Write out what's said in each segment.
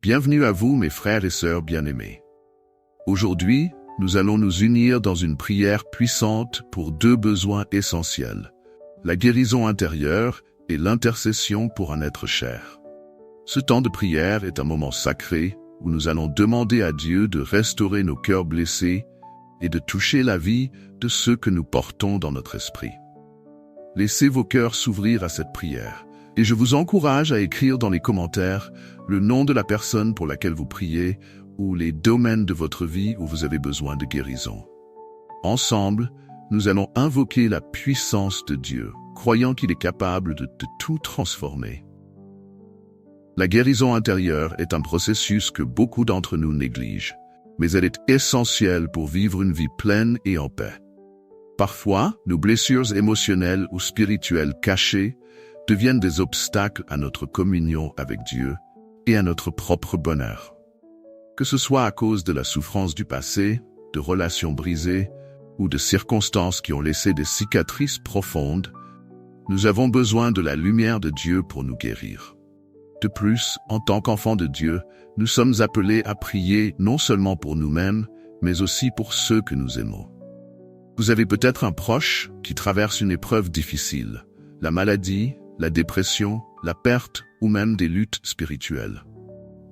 Bienvenue à vous, mes frères et sœurs bien-aimés. Aujourd'hui, nous allons nous unir dans une prière puissante pour deux besoins essentiels, la guérison intérieure et l'intercession pour un être cher. Ce temps de prière est un moment sacré où nous allons demander à Dieu de restaurer nos cœurs blessés et de toucher la vie de ceux que nous portons dans notre esprit. Laissez vos cœurs s'ouvrir à cette prière. Et je vous encourage à écrire dans les commentaires le nom de la personne pour laquelle vous priez ou les domaines de votre vie où vous avez besoin de guérison. Ensemble, nous allons invoquer la puissance de Dieu, croyant qu'il est capable de tout transformer. La guérison intérieure est un processus que beaucoup d'entre nous négligent, mais elle est essentielle pour vivre une vie pleine et en paix. Parfois, nos blessures émotionnelles ou spirituelles cachées deviennent des obstacles à notre communion avec Dieu et à notre propre bonheur. Que ce soit à cause de la souffrance du passé, de relations brisées ou de circonstances qui ont laissé des cicatrices profondes, nous avons besoin de la lumière de Dieu pour nous guérir. De plus, en tant qu'enfants de Dieu, nous sommes appelés à prier non seulement pour nous-mêmes, mais aussi pour ceux que nous aimons. Vous avez peut-être un proche qui traverse une épreuve difficile, la maladie, la dépression, la perte ou même des luttes spirituelles.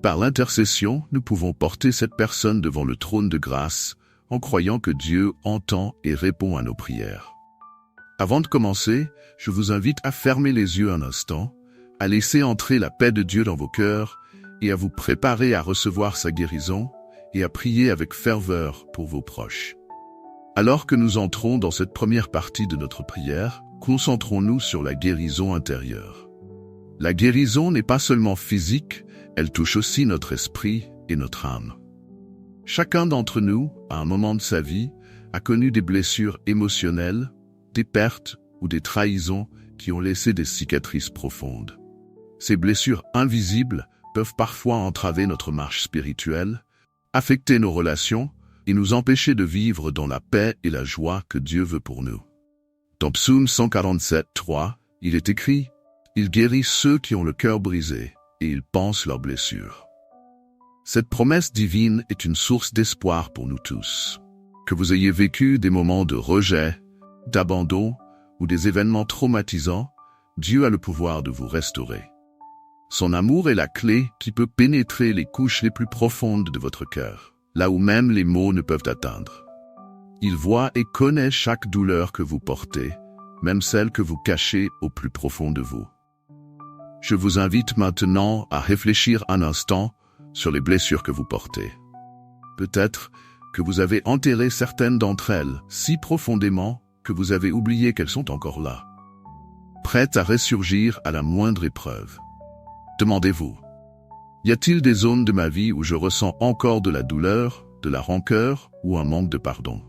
Par l'intercession, nous pouvons porter cette personne devant le trône de grâce en croyant que Dieu entend et répond à nos prières. Avant de commencer, je vous invite à fermer les yeux un instant, à laisser entrer la paix de Dieu dans vos cœurs et à vous préparer à recevoir sa guérison et à prier avec ferveur pour vos proches. Alors que nous entrons dans cette première partie de notre prière, concentrons-nous sur la guérison intérieure. La guérison n'est pas seulement physique, elle touche aussi notre esprit et notre âme. Chacun d'entre nous, à un moment de sa vie, a connu des blessures émotionnelles, des pertes ou des trahisons qui ont laissé des cicatrices profondes. Ces blessures invisibles peuvent parfois entraver notre marche spirituelle, affecter nos relations et nous empêcher de vivre dans la paix et la joie que Dieu veut pour nous. Dans Psaume 147, 3, il est écrit « Il guérit ceux qui ont le cœur brisé, et il panse leurs blessures ». Cette promesse divine est une source d'espoir pour nous tous. Que vous ayez vécu des moments de rejet, d'abandon ou des événements traumatisants, Dieu a le pouvoir de vous restaurer. Son amour est la clé qui peut pénétrer les couches les plus profondes de votre cœur, là où même les mots ne peuvent atteindre. Il voit et connaît chaque douleur que vous portez, même celle que vous cachez au plus profond de vous. Je vous invite maintenant à réfléchir un instant sur les blessures que vous portez. Peut-être que vous avez enterré certaines d'entre elles si profondément que vous avez oublié qu'elles sont encore là, prêtes à ressurgir à la moindre épreuve. Demandez-vous, y a-t-il des zones de ma vie où je ressens encore de la douleur, de la rancœur ou un manque de pardon?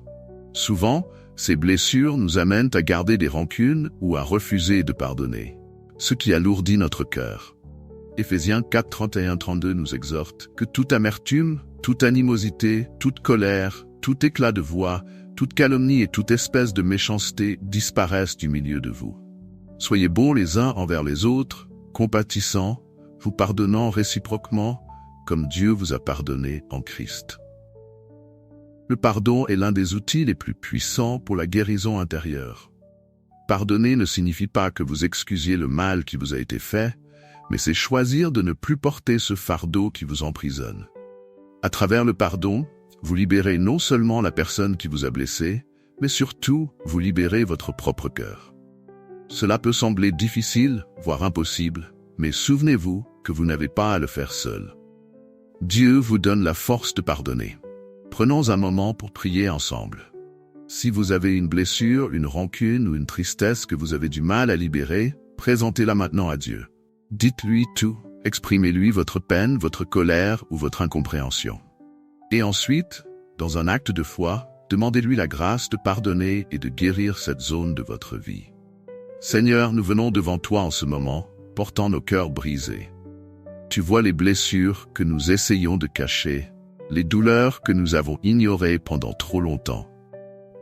Souvent, ces blessures nous amènent à garder des rancunes ou à refuser de pardonner, ce qui alourdit notre cœur. Éphésiens 4, 31-32 nous exhorte que toute amertume, toute animosité, toute colère, tout éclat de voix, toute calomnie et toute espèce de méchanceté disparaissent du milieu de vous. Soyez bons les uns envers les autres, compatissants, vous pardonnant réciproquement, comme Dieu vous a pardonné en Christ. Le pardon est l'un des outils les plus puissants pour la guérison intérieure. Pardonner ne signifie pas que vous excusiez le mal qui vous a été fait, mais c'est choisir de ne plus porter ce fardeau qui vous emprisonne. À travers le pardon, vous libérez non seulement la personne qui vous a blessé, mais surtout, vous libérez votre propre cœur. Cela peut sembler difficile, voire impossible, mais souvenez-vous que vous n'avez pas à le faire seul. Dieu vous donne la force de pardonner. Prenons un moment pour prier ensemble. Si vous avez une blessure, une rancune ou une tristesse que vous avez du mal à libérer, présentez-la maintenant à Dieu. Dites-lui tout, exprimez-lui votre peine, votre colère ou votre incompréhension. Et ensuite, dans un acte de foi, demandez-lui la grâce de pardonner et de guérir cette zone de votre vie. Seigneur, nous venons devant toi en ce moment, portant nos cœurs brisés. Tu vois les blessures que nous essayons de cacher, les douleurs que nous avons ignorées pendant trop longtemps.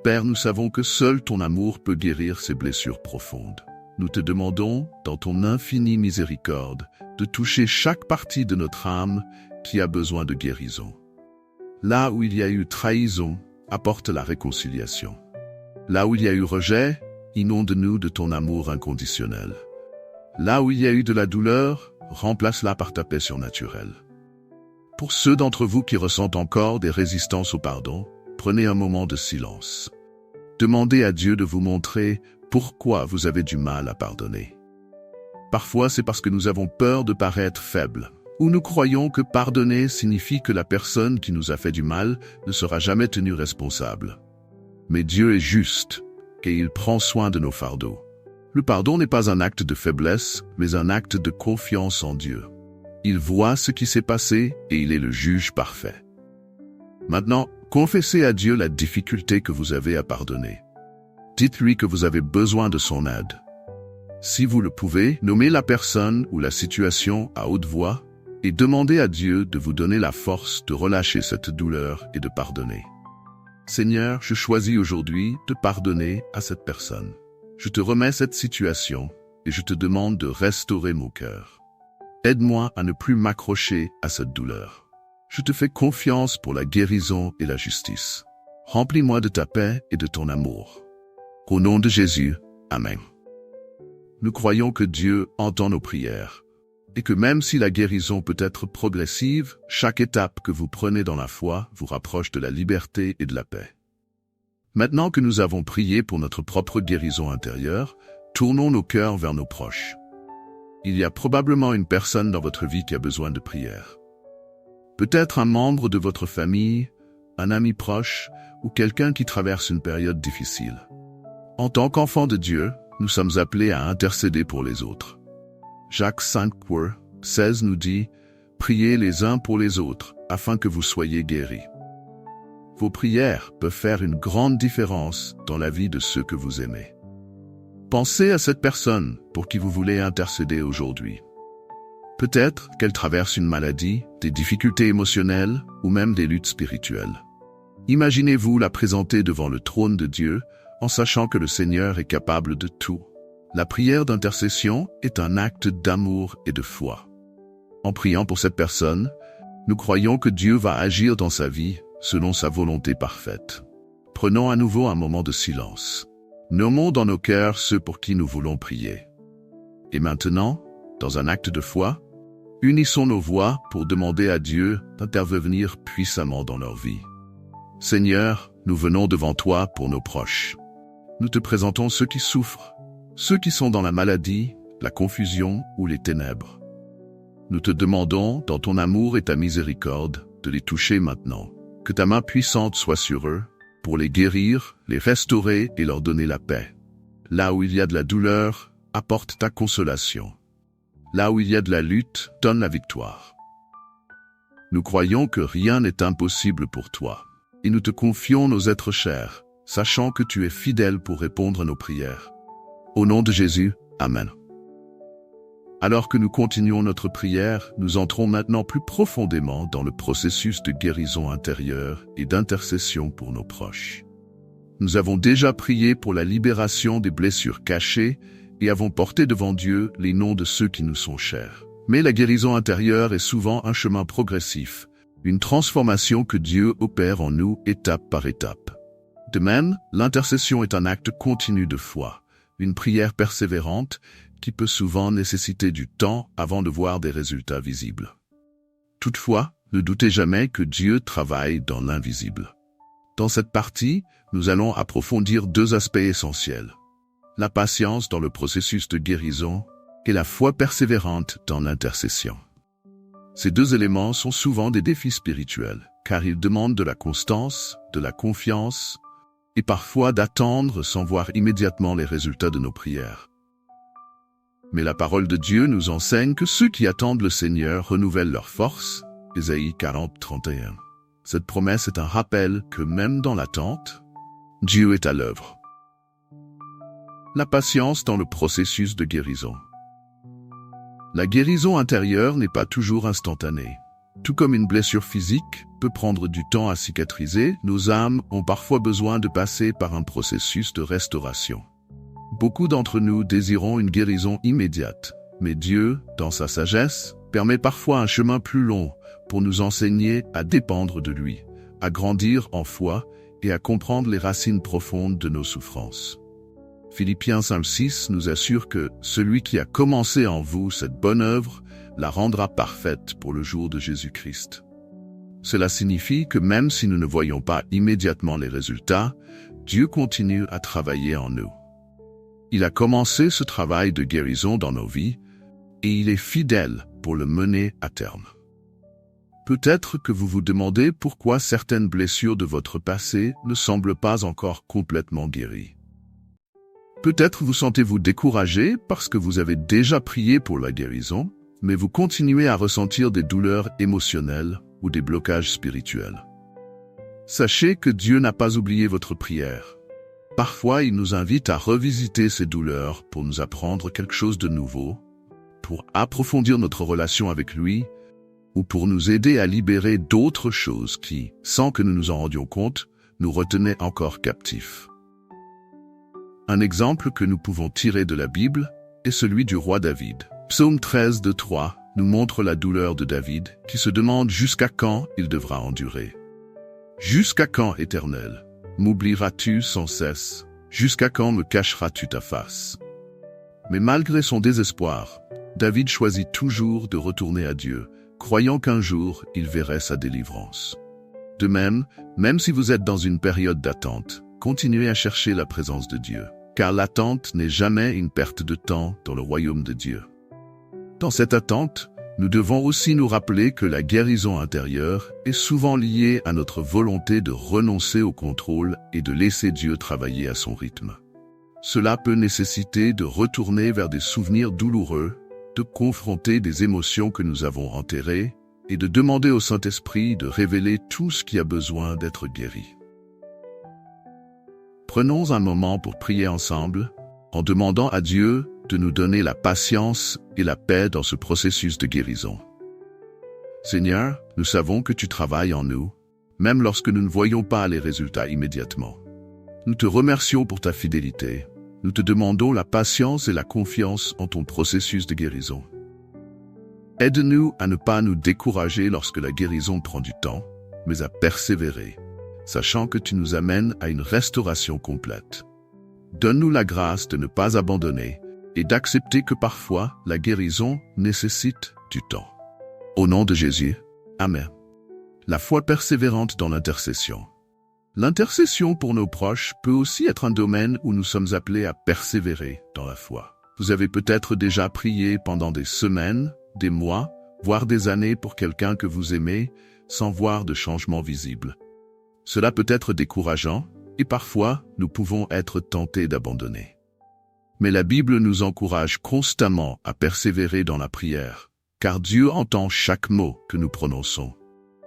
Père, nous savons que seul ton amour peut guérir ces blessures profondes. Nous te demandons, dans ton infinie miséricorde, de toucher chaque partie de notre âme qui a besoin de guérison. Là où il y a eu trahison, apporte la réconciliation. Là où il y a eu rejet, inonde-nous de ton amour inconditionnel. Là où il y a eu de la douleur, remplace-la par ta paix surnaturelle. Pour ceux d'entre vous qui ressentent encore des résistances au pardon, prenez un moment de silence. Demandez à Dieu de vous montrer pourquoi vous avez du mal à pardonner. Parfois, c'est parce que nous avons peur de paraître faibles, ou nous croyons que pardonner signifie que la personne qui nous a fait du mal ne sera jamais tenue responsable. Mais Dieu est juste, et il prend soin de nos fardeaux. Le pardon n'est pas un acte de faiblesse, mais un acte de confiance en Dieu. Il voit ce qui s'est passé et il est le juge parfait. Maintenant, confessez à Dieu la difficulté que vous avez à pardonner. Dites-lui que vous avez besoin de son aide. Si vous le pouvez, nommez la personne ou la situation à haute voix et demandez à Dieu de vous donner la force de relâcher cette douleur et de pardonner. Seigneur, je choisis aujourd'hui de pardonner à cette personne. Je te remets cette situation et je te demande de restaurer mon cœur. Aide-moi à ne plus m'accrocher à cette douleur. Je te fais confiance pour la guérison et la justice. Remplis-moi de ta paix et de ton amour. Au nom de Jésus, Amen. Nous croyons que Dieu entend nos prières et que même si la guérison peut être progressive, chaque étape que vous prenez dans la foi vous rapproche de la liberté et de la paix. Maintenant que nous avons prié pour notre propre guérison intérieure, tournons nos cœurs vers nos proches. Il y a probablement une personne dans votre vie qui a besoin de prière. Peut-être un membre de votre famille, un ami proche ou quelqu'un qui traverse une période difficile. En tant qu'enfants de Dieu, nous sommes appelés à intercéder pour les autres. Jacques 5:16 nous dit « Priez les uns pour les autres afin que vous soyez guéris ». Vos prières peuvent faire une grande différence dans la vie de ceux que vous aimez. Pensez à cette personne pour qui vous voulez intercéder aujourd'hui. Peut-être qu'elle traverse une maladie, des difficultés émotionnelles ou même des luttes spirituelles. Imaginez-vous la présenter devant le trône de Dieu en sachant que le Seigneur est capable de tout. La prière d'intercession est un acte d'amour et de foi. En priant pour cette personne, nous croyons que Dieu va agir dans sa vie selon sa volonté parfaite. Prenons à nouveau un moment de silence. Nommons dans nos cœurs ceux pour qui nous voulons prier. Et maintenant, dans un acte de foi, unissons nos voix pour demander à Dieu d'intervenir puissamment dans leur vie. Seigneur, nous venons devant toi pour nos proches. Nous te présentons ceux qui souffrent, ceux qui sont dans la maladie, la confusion ou les ténèbres. Nous te demandons, dans ton amour et ta miséricorde, de les toucher maintenant. Que ta main puissante soit sur eux, pour les guérir, les restaurer et leur donner la paix. Là où il y a de la douleur, apporte ta consolation. Là où il y a de la lutte, donne la victoire. Nous croyons que rien n'est impossible pour toi, et nous te confions nos êtres chers, sachant que tu es fidèle pour répondre à nos prières. Au nom de Jésus, Amen. Alors que nous continuons notre prière, nous entrons maintenant plus profondément dans le processus de guérison intérieure et d'intercession pour nos proches. Nous avons déjà prié pour la libération des blessures cachées et avons porté devant Dieu les noms de ceux qui nous sont chers. Mais la guérison intérieure est souvent un chemin progressif, une transformation que Dieu opère en nous étape par étape. De même, l'intercession est un acte continu de foi, une prière persévérante qui peut souvent nécessiter du temps avant de voir des résultats visibles. Toutefois, ne doutez jamais que Dieu travaille dans l'invisible. Dans cette partie, nous allons approfondir deux aspects essentiels: la patience dans le processus de guérison et la foi persévérante dans l'intercession. Ces deux éléments sont souvent des défis spirituels, car ils demandent de la constance, de la confiance, et parfois d'attendre sans voir immédiatement les résultats de nos prières. Mais la parole de Dieu nous enseigne que ceux qui attendent le Seigneur renouvellent leur force, Ésaïe 40:31. Cette promesse est un rappel que même dans l'attente, Dieu est à l'œuvre. La patience dans le processus de guérison. La guérison intérieure n'est pas toujours instantanée. Tout comme une blessure physique peut prendre du temps à cicatriser, nos âmes ont parfois besoin de passer par un processus de restauration. Beaucoup d'entre nous désirons une guérison immédiate, mais Dieu, dans sa sagesse, permet parfois un chemin plus long pour nous enseigner à dépendre de lui, à grandir en foi et à comprendre les racines profondes de nos souffrances. Philippiens 5:6 nous assure que celui qui a commencé en vous cette bonne œuvre la rendra parfaite pour le jour de Jésus-Christ. Cela signifie que même si nous ne voyons pas immédiatement les résultats, Dieu continue à travailler en nous. Il a commencé ce travail de guérison dans nos vies et il est fidèle pour le mener à terme. Peut-être que vous vous demandez pourquoi certaines blessures de votre passé ne semblent pas encore complètement guéries. Peut-être vous sentez-vous découragé parce que vous avez déjà prié pour la guérison, mais vous continuez à ressentir des douleurs émotionnelles ou des blocages spirituels. Sachez que Dieu n'a pas oublié votre prière. Parfois, il nous invite à revisiter ces douleurs pour nous apprendre quelque chose de nouveau, pour approfondir notre relation avec lui, ou pour nous aider à libérer d'autres choses qui, sans que nous nous en rendions compte, nous retenaient encore captifs. Un exemple que nous pouvons tirer de la Bible est celui du roi David. Psaume 13:3 nous montre la douleur de David qui se demande jusqu'à quand il devra endurer. Jusqu'à quand, Éternel, m'oublieras-tu sans cesse? Jusqu'à quand me cacheras-tu ta face? Mais malgré son désespoir, David choisit toujours de retourner à Dieu, croyant qu'un jour il verrait sa délivrance. De même si vous êtes dans une période d'attente, continuez à chercher la présence de Dieu, car l'attente n'est jamais une perte de temps dans le royaume de Dieu. Dans cette attente, nous devons aussi nous rappeler que la guérison intérieure est souvent liée à notre volonté de renoncer au contrôle et de laisser Dieu travailler à son rythme. Cela peut nécessiter de retourner vers des souvenirs douloureux, de confronter des émotions que nous avons enterrées et de demander au Saint-Esprit de révéler tout ce qui a besoin d'être guéri. Prenons un moment pour prier ensemble, en demandant à Dieu de nous donner la patience et la paix dans ce processus de guérison. Seigneur, nous savons que tu travailles en nous, même lorsque nous ne voyons pas les résultats immédiatement. Nous te remercions pour ta fidélité. Nous te demandons la patience et la confiance en ton processus de guérison. Aide-nous à ne pas nous décourager lorsque la guérison prend du temps, mais à persévérer, sachant que tu nous amènes à une restauration complète. Donne-nous la grâce de ne pas abandonner et d'accepter que parfois la guérison nécessite du temps. Au nom de Jésus, Amen. La foi persévérante dans l'intercession. L'intercession pour nos proches peut aussi être un domaine où nous sommes appelés à persévérer dans la foi. Vous avez peut-être déjà prié pendant des semaines, des mois, voire des années pour quelqu'un que vous aimez, sans voir de changement visible. Cela peut être décourageant, et parfois nous pouvons être tentés d'abandonner. Mais la Bible nous encourage constamment à persévérer dans la prière, car Dieu entend chaque mot que nous prononçons.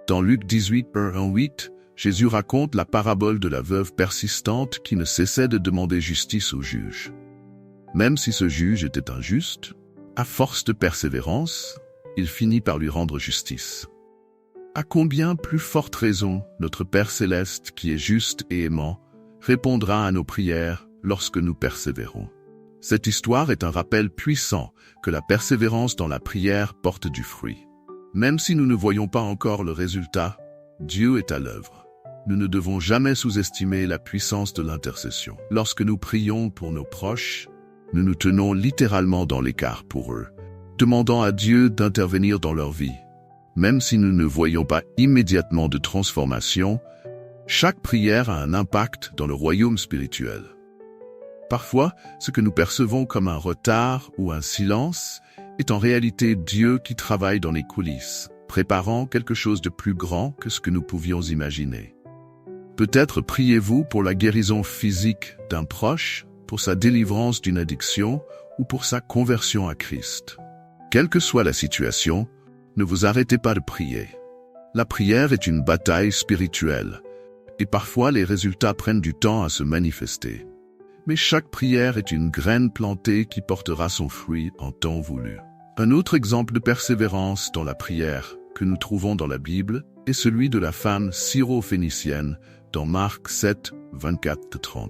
Dans Luc 18:1-8, Jésus raconte la parabole de la veuve persistante qui ne cessait de demander justice au juge. Même si ce juge était injuste, à force de persévérance, il finit par lui rendre justice. À combien plus forte raison notre Père céleste, qui est juste et aimant, répondra à nos prières lorsque nous persévérons. Cette histoire est un rappel puissant que la persévérance dans la prière porte du fruit. Même si nous ne voyons pas encore le résultat, Dieu est à l'œuvre. Nous ne devons jamais sous-estimer la puissance de l'intercession. Lorsque nous prions pour nos proches, nous nous tenons littéralement dans l'écart pour eux, demandant à Dieu d'intervenir dans leur vie. Même si nous ne voyons pas immédiatement de transformation, chaque prière a un impact dans le royaume spirituel. Parfois, ce que nous percevons comme un retard ou un silence est en réalité Dieu qui travaille dans les coulisses, préparant quelque chose de plus grand que ce que nous pouvions imaginer. Peut-être priez-vous pour la guérison physique d'un proche, pour sa délivrance d'une addiction ou pour sa conversion à Christ. Quelle que soit la situation, ne vous arrêtez pas de prier. La prière est une bataille spirituelle, et parfois les résultats prennent du temps à se manifester. Mais chaque prière est une graine plantée qui portera son fruit en temps voulu. Un autre exemple de persévérance dans la prière que nous trouvons dans la Bible est celui de la femme syro-phénicienne dans Marc 7, 24-30.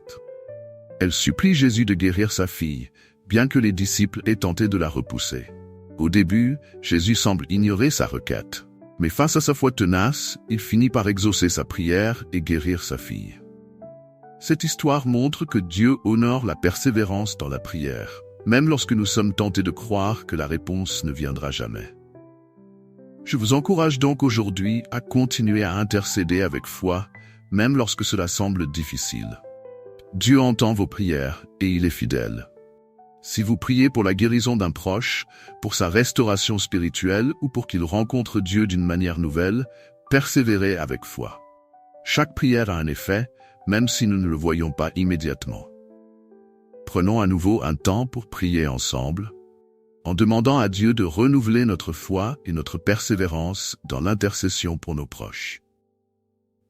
Elle supplie Jésus de guérir sa fille, bien que les disciples aient tenté de la repousser. Au début, Jésus semble ignorer sa requête. Mais face à sa foi tenace, il finit par exaucer sa prière et guérir sa fille. Cette histoire montre que Dieu honore la persévérance dans la prière, même lorsque nous sommes tentés de croire que la réponse ne viendra jamais. Je vous encourage donc aujourd'hui à continuer à intercéder avec foi, même lorsque cela semble difficile. Dieu entend vos prières et il est fidèle. Si vous priez pour la guérison d'un proche, pour sa restauration spirituelle ou pour qu'il rencontre Dieu d'une manière nouvelle, persévérez avec foi. Chaque prière a un effet, même si nous ne le voyons pas immédiatement. Prenons à nouveau un temps pour prier ensemble, en demandant à Dieu de renouveler notre foi et notre persévérance dans l'intercession pour nos proches.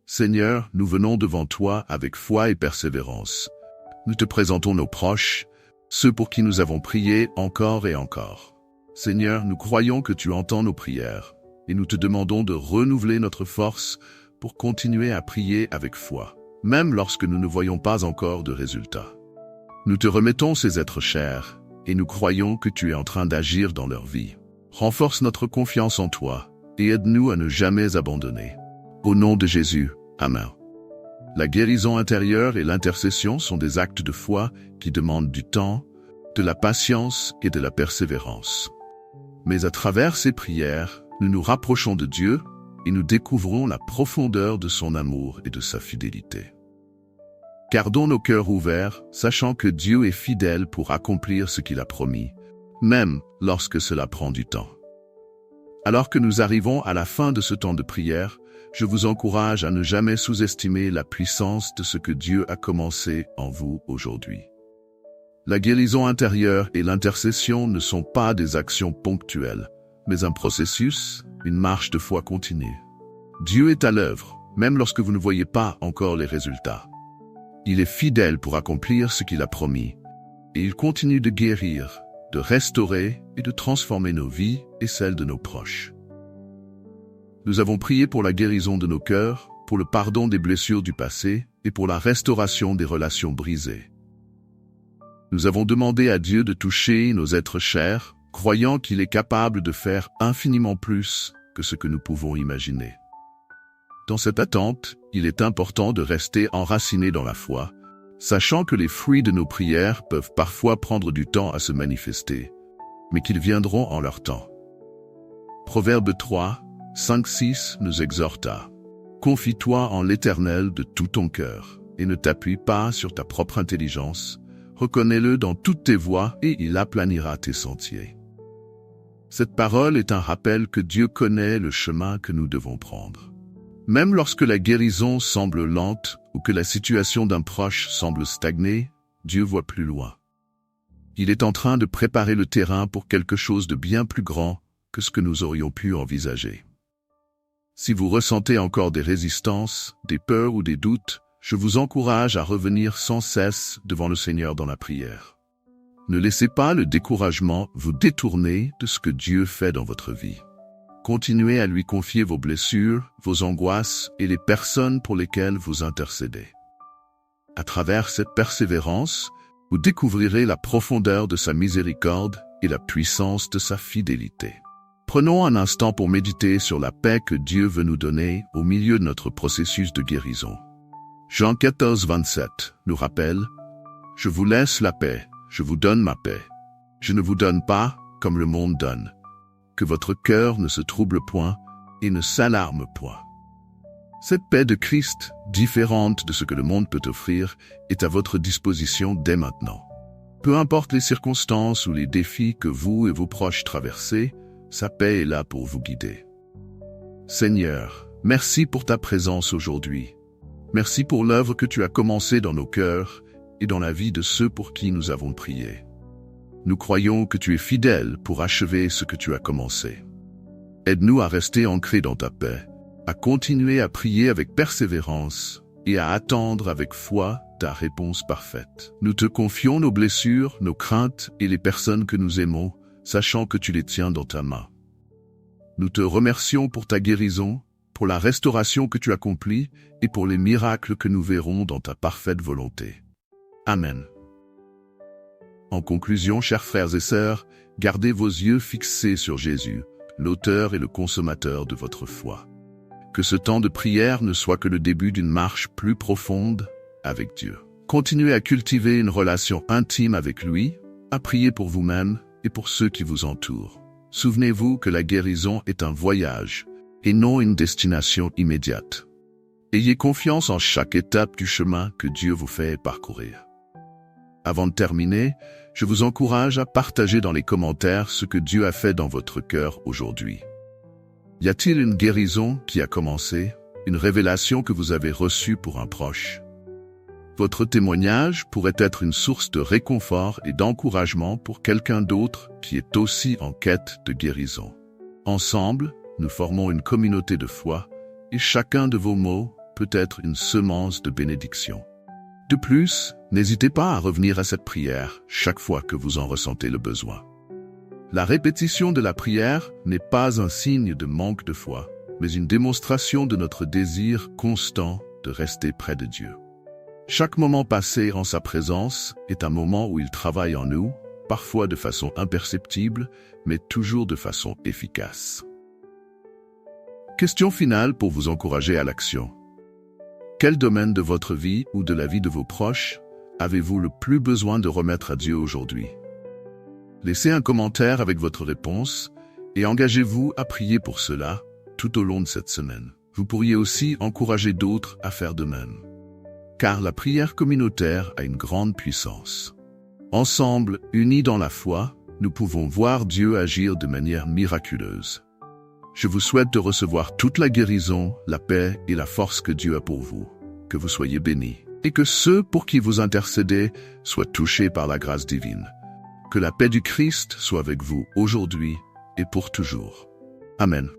Seigneur, nous venons devant toi avec foi et persévérance. Nous te présentons nos proches, ceux pour qui nous avons prié encore et encore. Seigneur, nous croyons que tu entends nos prières, et nous te demandons de renouveler notre force pour continuer à prier avec foi, même lorsque nous ne voyons pas encore de résultats. Nous te remettons ces êtres chers, et nous croyons que tu es en train d'agir dans leur vie. Renforce notre confiance en toi, et aide-nous à ne jamais abandonner. Au nom de Jésus, Amen. La guérison intérieure et l'intercession sont des actes de foi qui demandent du temps, de la patience et de la persévérance. Mais à travers ces prières, nous nous rapprochons de Dieu et nous découvrons la profondeur de son amour et de sa fidélité. Gardons nos cœurs ouverts, sachant que Dieu est fidèle pour accomplir ce qu'il a promis, même lorsque cela prend du temps. Alors que nous arrivons à la fin de ce temps de prière, je vous encourage à ne jamais sous-estimer la puissance de ce que Dieu a commencé en vous aujourd'hui. La guérison intérieure et l'intercession ne sont pas des actions ponctuelles, mais un processus, une marche de foi continue. Dieu est à l'œuvre, même lorsque vous ne voyez pas encore les résultats. Il est fidèle pour accomplir ce qu'il a promis, et il continue de guérir, de restaurer et de transformer nos vies et celles de nos proches. Nous avons prié pour la guérison de nos cœurs, pour le pardon des blessures du passé et pour la restauration des relations brisées. Nous avons demandé à Dieu de toucher nos êtres chers, croyant qu'il est capable de faire infiniment plus que ce que nous pouvons imaginer. Dans cette attente, il est important de rester enraciné dans la foi, sachant que les fruits de nos prières peuvent parfois prendre du temps à se manifester, mais qu'ils viendront en leur temps. Proverbe 3, 5-6 nous exhorte à « Confie-toi en l'Éternel de tout ton cœur, et ne t'appuie pas sur ta propre intelligence, reconnais-le dans toutes tes voies et il aplanira tes sentiers. » Cette parole est un rappel que Dieu connaît le chemin que nous devons prendre. Même lorsque la guérison semble lente ou que la situation d'un proche semble stagner, Dieu voit plus loin. Il est en train de préparer le terrain pour quelque chose de bien plus grand que ce que nous aurions pu envisager. Si vous ressentez encore des résistances, des peurs ou des doutes, je vous encourage à revenir sans cesse devant le Seigneur dans la prière. Ne laissez pas le découragement vous détourner de ce que Dieu fait dans votre vie. Continuez à lui confier vos blessures, vos angoisses et les personnes pour lesquelles vous intercédez. À travers cette persévérance, vous découvrirez la profondeur de sa miséricorde et la puissance de sa fidélité. Prenons un instant pour méditer sur la paix que Dieu veut nous donner au milieu de notre processus de guérison. Jean 14, 27 nous rappelle « Je vous laisse la paix, je vous donne ma paix. Je ne vous donne pas comme le monde donne. Que votre cœur ne se trouble point et ne s'alarme point. » Cette paix de Christ, différente de ce que le monde peut offrir, est à votre disposition dès maintenant. Peu importe les circonstances ou les défis que vous et vos proches traversez, sa paix est là pour vous guider. Seigneur, merci pour ta présence aujourd'hui. Merci pour l'œuvre que tu as commencée dans nos cœurs et dans la vie de ceux pour qui nous avons prié. Nous croyons que tu es fidèle pour achever ce que tu as commencé. Aide-nous à rester ancrés dans ta paix, à continuer à prier avec persévérance et à attendre avec foi ta réponse parfaite. Nous te confions nos blessures, nos craintes et les personnes que nous aimons, sachant que tu les tiens dans ta main. Nous te remercions pour ta guérison, pour la restauration que tu accomplis et pour les miracles que nous verrons dans ta parfaite volonté. Amen. En conclusion, chers frères et sœurs, gardez vos yeux fixés sur Jésus, l'auteur et le consommateur de votre foi. Que ce temps de prière ne soit que le début d'une marche plus profonde avec Dieu. Continuez à cultiver une relation intime avec lui, à prier pour vous-même et pour ceux qui vous entourent. Souvenez-vous que la guérison est un voyage et non une destination immédiate. Ayez confiance en chaque étape du chemin que Dieu vous fait parcourir. Avant de terminer, je vous encourage à partager dans les commentaires ce que Dieu a fait dans votre cœur aujourd'hui. Y a-t-il une guérison qui a commencé, une révélation que vous avez reçue pour un proche? Votre témoignage pourrait être une source de réconfort et d'encouragement pour quelqu'un d'autre qui est aussi en quête de guérison. Ensemble, nous formons une communauté de foi et chacun de vos mots peut être une semence de bénédiction. De plus, n'hésitez pas à revenir à cette prière chaque fois que vous en ressentez le besoin. La répétition de la prière n'est pas un signe de manque de foi, mais une démonstration de notre désir constant de rester près de Dieu. Chaque moment passé en sa présence est un moment où il travaille en nous, parfois de façon imperceptible, mais toujours de façon efficace. Question finale pour vous encourager à l'action. Quel domaine de votre vie ou de la vie de vos proches avez-vous le plus besoin de remettre à Dieu aujourd'hui? Laissez un commentaire avec votre réponse et engagez-vous à prier pour cela tout au long de cette semaine. Vous pourriez aussi encourager d'autres à faire de même. Car la prière communautaire a une grande puissance. Ensemble, unis dans la foi, nous pouvons voir Dieu agir de manière miraculeuse. Je vous souhaite de recevoir toute la guérison, la paix et la force que Dieu a pour vous. Que vous soyez bénis et que ceux pour qui vous intercédez soient touchés par la grâce divine. Que la paix du Christ soit avec vous aujourd'hui et pour toujours. Amen.